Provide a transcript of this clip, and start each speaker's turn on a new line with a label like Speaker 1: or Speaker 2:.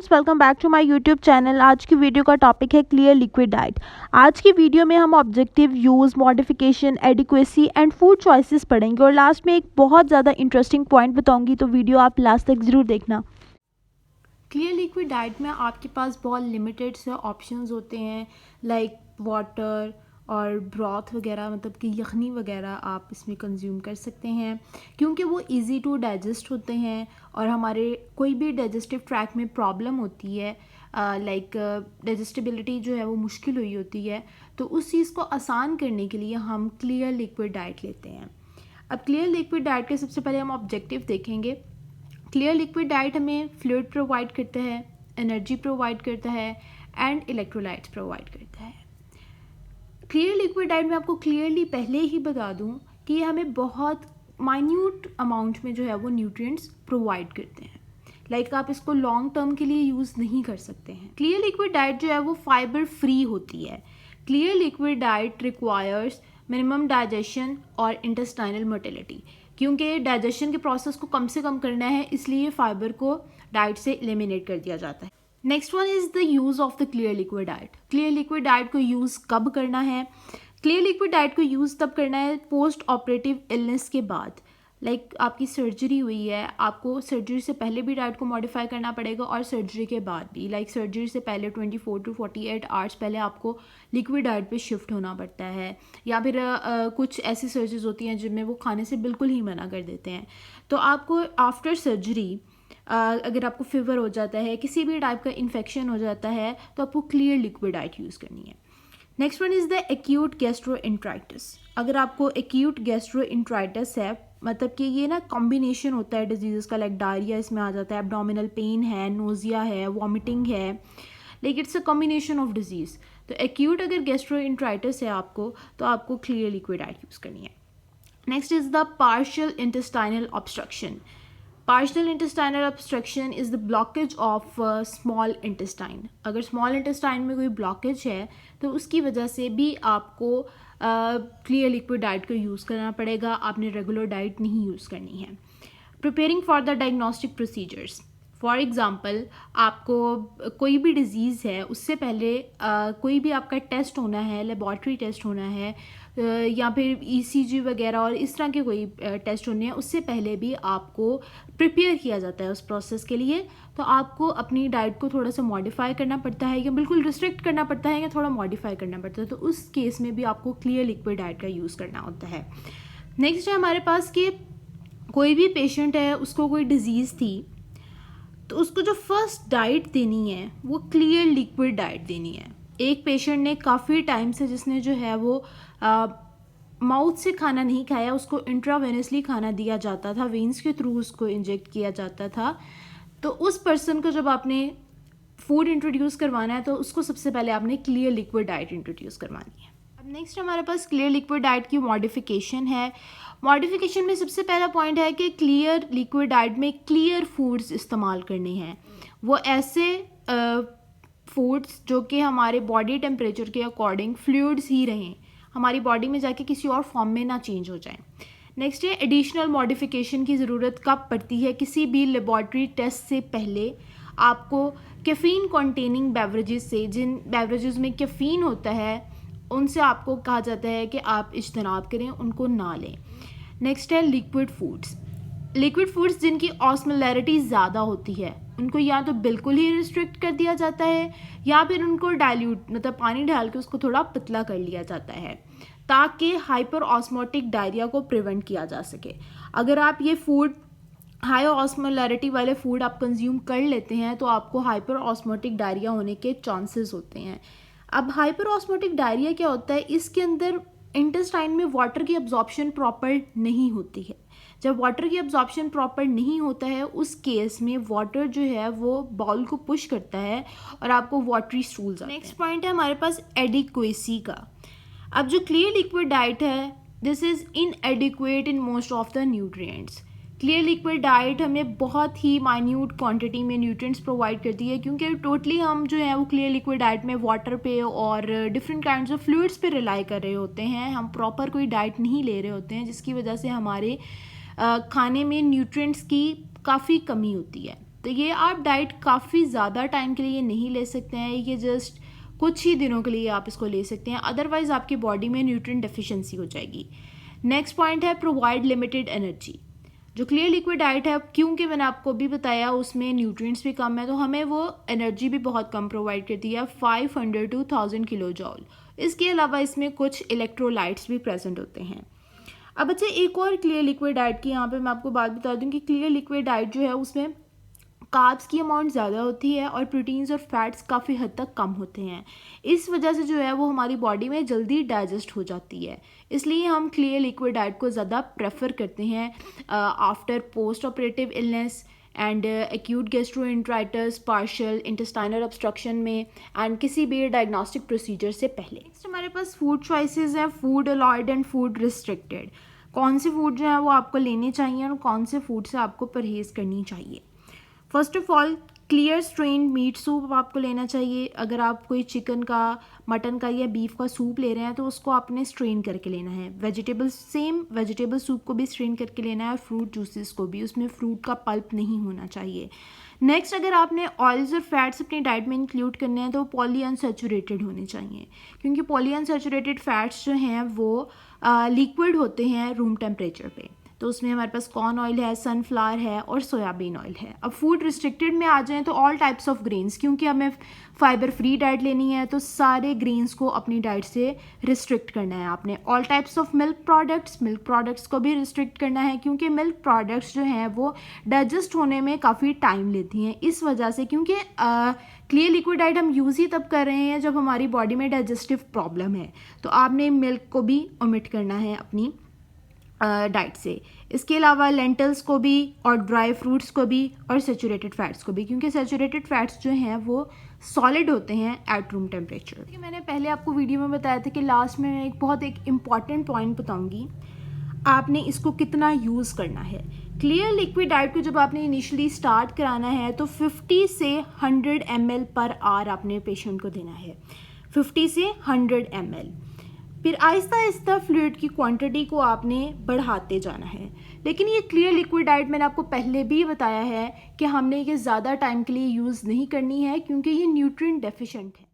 Speaker 1: Welcome back to my YouTube channel. आज की video का टॉपिक है क्लियर लिक्विड डाइट। आज की वीडियो में हम objective, use, modification, adequacy and food choices पढ़ेंगे और लास्ट में एक बहुत ज़्यादा इंटरेस्टिंग पॉइंट बताऊंगी, तो वीडियो आप लास्ट तक ज़रूर देखना। क्लियर लिक्विड डाइट में आपके पास बहुत लिमिटेड से ऑप्शंस होते हैं, लाइक वाटर और ब्रॉथ वगैरह, मतलब कि यखनी वगैरह आप इसमें कंज्यूम कर सकते हैं क्योंकि वो इजी टू डाइजेस्ट होते हैं। और हमारे कोई भी डाइजेस्टिव ट्रैक में प्रॉब्लम होती है, लाइक डाइजेस्टिबिलिटी जो है वो मुश्किल हुई होती है, तो उस चीज़ को आसान करने के लिए हम क्लियर लिक्विड डाइट लेते हैं। अब क्लियर लिक्विड डाइट के सबसे पहले हम ऑब्जेक्टिव देखेंगे। क्लियर लिक्विड डाइट हमें फ्लूइड प्रोवाइड करता है, एनर्जी प्रोवाइड करता है एंड इलेक्ट्रोलाइट्स प्रोवाइड करता है। क्लियर लिक्विड डाइट में आपको क्लियरली पहले ही बता दूं कि ये हमें बहुत माइन्यूट अमाउंट में जो है वो न्यूट्रिएंट्स प्रोवाइड करते हैं, लाइक आप इसको लॉन्ग टर्म के लिए यूज़ नहीं कर सकते हैं। क्लियर लिक्विड डाइट जो है वो फाइबर फ्री होती है। Clear liquid diet requires minimum digestion और इंटेस्टाइनल मोटिलिटी, क्योंकि डाइजेशन के प्रोसेस को कम से कम करना है, इसलिए फाइबर को डाइट से एलिमिनेट कर दिया जाता है। Next one is the use of the clear liquid diet. Clear liquid diet को यूज़ कब करना है? क्लियर लिक्विड डाइट को यूज़ तब करना है पोस्ट ऑपरेटिव इलनेस के बाद, लाइक आपकी सर्जरी हुई है, आपको सर्जरी से पहले भी डाइट को मॉडिफाई करना पड़ेगा और सर्जरी के बाद भी, लाइक सर्जरी से पहले 24 to 48 आवर्स पहले आपको लिक्विड डाइट पे शिफ्ट होना पड़ता है, या फिर कुछ ऐसी सर्जरीज होती हैं जिनमें वो खाने से बिल्कुल ही मना कर देते हैं। तो आपको आफ्टर सर्जरी अगर आपको फीवर हो जाता है, किसी भी टाइप का इन्फेक्शन हो जाता है, तो आपको क्लियर लिक्विड डाइट यूज़ करनी है। Next one is the acute gastroenteritis. अगर आपको एक्यूट गैस्ट्रोएंटराइटिस है, मतलब कि ये ना कॉम्बिनेशन होता है डिजीज़ का, लाइक डायरिया इसमें आ जाता है, एब्डोमिनल पेन है, नोजिया है, वॉमिटिंग है, like it's a combination of disease. तो एक्यूट अगर गैस्ट्रोएंटराइटिस है आपको, तो आपको क्लियर लिक्विड डाइट यूज़ करनी है। Next is the partial intestinal obstruction. Partial intestinal obstruction is the blockage of small intestine. अगर स्मॉल इंटेस्टाइन में कोई ब्लॉकेज है तो उसकी वजह से भी आपको क्लियर लिक्विड डाइट को यूज़ करना पड़ेगा, आपने रेगुलर डाइट नहीं यूज़ करनी है। Preparing for the diagnostic procedures, for example आपको कोई भी डिज़ीज़ है, उससे पहले कोई भी आपका टेस्ट होना है, लेबॉर्ट्री टेस्ट होना है, या फिर ECG वगैरह और इस तरह के कोई टेस्ट होने हैं, उससे पहले भी आपको प्रिपेयर किया जाता है उस प्रोसेस के लिए। तो आपको अपनी डाइट को थोड़ा सा मॉडिफाई करना पड़ता है, या बिल्कुल रिस्ट्रिक्ट करना पड़ता है, या थोड़ा मॉडिफाई करना पड़ता है, तो उस केस में भी आपको क्लियर लिक्विड डाइट का यूज़ करना होता है। नेक्स्ट है हमारे पास कि कोई भी पेशेंट है, उसको कोई डिज़ीज़ थी, तो उसको जो फर्स्ट डाइट देनी है वो क्लियर लिक्विड डाइट देनी है। एक पेशेंट ने काफ़ी टाइम से, जिसने जो है वो माउथ से खाना नहीं खाया, उसको इंट्रावेनसली खाना दिया जाता था, वेन्स के थ्रू उसको इंजेक्ट किया जाता था, तो उस पर्सन को जब आपने फूड इंट्रोड्यूस करवाना है तो उसको सबसे पहले आपने क्लियर लिक्विड डाइट इंट्रोड्यूस करवानी है। अब नेक्स्ट हमारे पास क्लियर लिक्विड डाइट की मॉडिफिकेशन है। मॉडिफिकेशन में सबसे पहला पॉइंट है कि क्लियर लिक्विड डाइट में क्लियर फूड्स इस्तेमाल करने हैं, वो ऐसे फूड्स जो कि हमारे बॉडी टेम्परेचर के अकॉर्डिंग फ्लूइड्स ही रहें, हमारी बॉडी में जाके किसी और फॉर्म में ना चेंज हो जाएं। नेक्स्ट है एडिशनल मॉडिफिकेशन की ज़रूरत कब पड़ती है? किसी भी लेबॉर्ट्री टेस्ट से पहले आपको कैफ़ीन कंटेनिंग बेवरेजेस से, जिन बेवरेजेस में कैफ़ीन होता है, उनसे आपको कहा जाता है कि आप इज्तनाब करें, उनको ना लें। नेक्स्ट है लिक्विड फूड्स। लिक्विड फूड्स जिनकी ऑस्मोलैरिटी ज़्यादा होती है, उनको या तो बिल्कुल ही रिस्ट्रिक्ट कर दिया जाता है, या फिर उनको डाइल्यूट, मतलब पानी डाल के उसको थोड़ा पतला कर लिया जाता है, ताकि हाइपर ऑस्मोटिक डायरिया को प्रिवेंट किया जा सके। अगर आप ये फूड, हाई ऑस्मोलैरिटी वाले फूड आप कंज्यूम कर लेते हैं, तो आपको हाइपर ऑस्मोटिक डायरिया होने के चांसेस होते हैं। अब हाइपर ऑस्मोटिक डायरिया क्या होता है? इसके अंदर इंटेस्टाइन में वाटर की अब्जॉर्प्शन प्रॉपर नहीं होती है। जब वाटर की अब्जॉर्प्शन प्रॉपर नहीं होता है, उस केस में वाटर जो है वो बाउल को पुश करता है और आपको वाटरी स्टूल्स आते हैं। नेक्स्ट पॉइंट है हमारे पास एडिक्वेसी का। अब जो क्लियर लिक्विड डाइट है, this is इनएडिक्वेट in most of the nutrients. Clear liquid diet हमें बहुत ही माइन्यूट क्वांटिटी में न्यूट्रिएंट्स प्रोवाइड करती है, क्योंकि टोटली हम जो है वो क्लियर लिक्विड डाइट में वाटर पे और डिफरेंट काइंड्स ऑफ फ्लूइड्स पे रिलाई कर रहे होते हैं, हम प्रॉपर कोई डाइट नहीं ले रहे होते हैं, जिसकी वजह से हमारे खाने में न्यूट्रिएंट्स की काफ़ी कमी होती है। तो तो ये आप डाइट काफ़ी ज़्यादा टाइम के लिए नहीं ले सकते हैं, ये जस्ट कुछ ही दिनों के लिए आप इसको ले सकते हैं, अदरवाइज़ आपकी बॉडी में न्यूट्रिएंट डेफिशिएंसी हो जाएगी। नेक्स्ट पॉइंट है प्रोवाइड लिमिटेड एनर्जी। जो क्लियर लिक्विड डाइट है, क्योंकि मैंने आपको भी बताया उसमें न्यूट्रिएंट्स भी कम है, तो हमें वो एनर्जी भी बहुत कम प्रोवाइड करती है, 500 to 1000 किलो जॉल। इसके अलावा इसमें कुछ इलेक्ट्रोलाइट्स भी प्रेजेंट होते हैं। अब अच्छा, एक और क्लियर लिक्विड डाइट की यहाँ पे मैं आपको बात बता दूँ कि क्लियर लिक्विड डाइट जो है उसमें कार्ब्स की अमाउंट ज़्यादा होती है और प्रोटीन्स और फैट्स काफ़ी हद तक कम होते हैं। इस वजह से जो है वो हमारी बॉडी में जल्दी डाइजेस्ट हो जाती है, इसलिए हम क्लियर लिक्विड डाइट को ज़्यादा प्रेफर करते हैं after post operative illness and acute gastroenteritis, partial intestinal obstruction में एंड किसी भी डायग्नोस्टिक प्रोसीजर से पहले। नेक्स्ट हमारे पास फूड चॉइसेस हैं, food allowed and food restricted. कौन से फूड जो है वो आपको लेने चाहिए और कौन से फूड से आपको परहेज़ करनी चाहिए। First of all, clear strained meat soup आपको लेना चाहिए। अगर आप कोई चिकन का, मटन का या बीफ का सूप ले रहे हैं तो उसको आपने स्ट्रेन करके लेना है। वेजिटेबल सूप को भी स्ट्रेन करके लेना है और फ्रूट जूसेस को भी, उसमें फ्रूट का पल्प नहीं होना चाहिए। नेक्स्ट, अगर आपने ऑयल्स और फैट्स अपनी डाइट में इंक्लूड करने हैं तो पॉली अनसैचुरेटेड होने चाहिए, क्योंकि पॉली अनसैचुरेटेड फैट्स जो हैं वो लिक्विड होते हैं रूम टेम्परेचर पे। तो उसमें हमारे पास कॉर्न ऑयल है, सनफ्लावर है और सोयाबीन ऑयल है। अब फूड रिस्ट्रिक्टेड में आ जाएं तो ऑल टाइप्स ऑफ ग्रेन्स, क्योंकि हमें फाइबर फ्री डाइट लेनी है तो सारे ग्रेन्स को अपनी डाइट से रिस्ट्रिक्ट करना है आपने। All types of milk products को भी रिस्ट्रिक्ट करना है, क्योंकि मिल्क प्रोडक्ट्स जो हैं वो डाइजेस्ट होने में काफ़ी टाइम लेती हैं। इस वजह से, क्योंकि क्लियर लिक्विड डाइट हम यूज़ ही तब कर रहे हैं जब हमारी बॉडी में डाइजेस्टिव प्रॉब्लम है, तो आपने मिल्क को भी ओमिट करना है अपनी डाइट से। इसके अलावा लेंटल्स को भी और ड्राई फ्रूट्स को भी और सैचुरेटेड फैट्स को भी, क्योंकि सैचुरेटेड फैट्स जो हैं वो सॉलिड होते हैं एट रूम टेम्परेचर। मैंने पहले आपको वीडियो में बताया था कि लास्ट में मैं एक इम्पॉर्टेंट पॉइंट बताऊंगी, आपने इसको कितना यूज़ करना है। क्लियर लिक्विड डाइट को जब आपने इनिशियली स्टार्ट कराना है तो 50 से 100 ml पर आवर आपने पेशेंट को देना है, 50 से 100 ml। फिर आहिस्ता आहिस्ता फ्लूइड की क्वांटिटी को आपने बढ़ाते जाना है। लेकिन ये क्लियर लिक्विड डाइट मैंने आपको पहले भी बताया है कि हमने ये ज़्यादा टाइम के लिए यूज़ नहीं करनी है, क्योंकि ये न्यूट्रिएंट डेफिशिएंट है।